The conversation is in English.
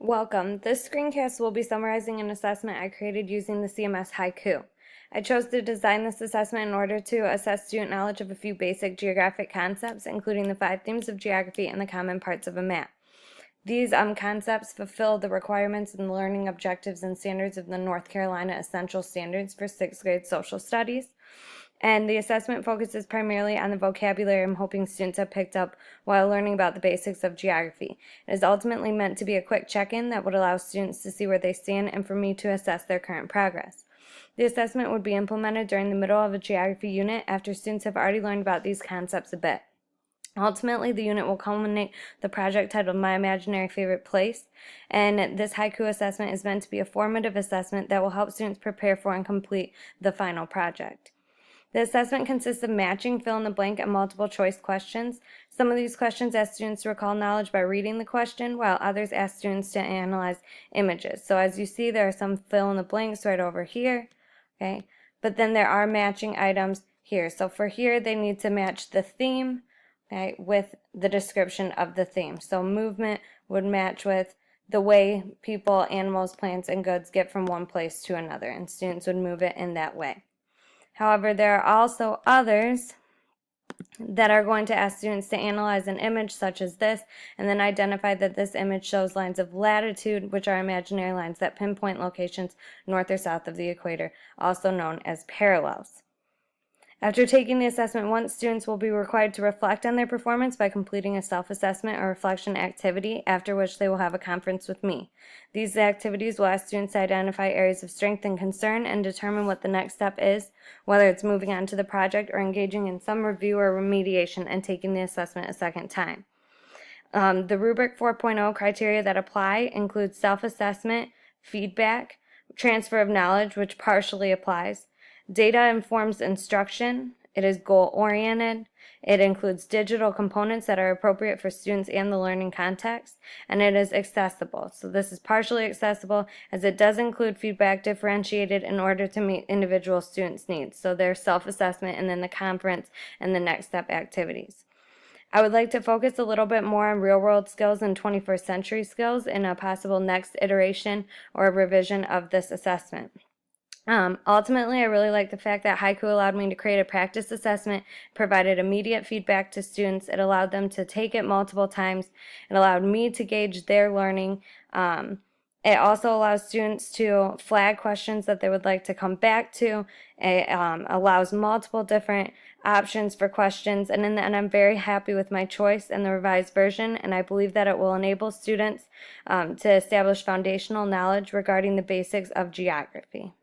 Welcome. This screencast will be summarizing an assessment I created using the CMS Haiku. I chose to design this assessment in order to assess student knowledge of a few basic geographic concepts, including the 5 themes of geography and the common parts of a map. These concepts fulfill the requirements and learning objectives and standards of the North Carolina Essential Standards for 6th grade social studies. And the assessment focuses primarily on the vocabulary I'm hoping students have picked up while learning about the basics of geography. It is ultimately meant to be a quick check-in that would allow students to see where they stand and for me to assess their current progress. The assessment would be implemented during the middle of a geography unit after students have already learned about these concepts a bit. Ultimately, the unit will culminate the project titled My Imaginary Favorite Place, and this haiku assessment is meant to be a formative assessment that will help students prepare for and complete the final project. The assessment consists of matching, fill in the blank, and multiple choice questions. Some of these questions ask students to recall knowledge by reading the question, while others ask students to analyze images. So as you see, there are some fill in the blanks right over here, okay? But then there are matching items here. So for here, they need to match the theme, okay, with the description of the theme. So movement would match with the way people, animals, plants, and goods get from one place to another, and students would move it in that way. However, there are also others that are going to ask students to analyze an image such as this and then identify that this image shows lines of latitude, which are imaginary lines that pinpoint locations north or south of the equator, also known as parallels. After taking the assessment once, students will be required to reflect on their performance by completing a self-assessment or reflection activity, after which they will have a conference with me. These activities will ask students to identify areas of strength and concern and determine what the next step is, whether it's moving on to the project or engaging in some review or remediation and taking the assessment a second time. The rubric 4.0 criteria that apply include self-assessment, feedback, transfer of knowledge, which partially applies. Data informs instruction. It is goal-oriented. It includes digital components that are appropriate for students and the learning context, and it is accessible. So this is partially accessible as it does include feedback differentiated in order to meet individual students' needs. So there's self-assessment and then the conference and the next step activities. I would like to focus a little bit more on real-world skills and 21st century skills in a possible next iteration or revision of this assessment. Ultimately, I really like the fact that Haiku allowed me to create a practice assessment, provided immediate feedback to students. It allowed them to take it multiple times. It allowed me to gauge their learning. It also allows students to flag questions that they would like to come back to. It allows multiple different options for questions, and in the end, I'm very happy with my choice and the revised version, and I believe that it will enable students to establish foundational knowledge regarding the basics of geography.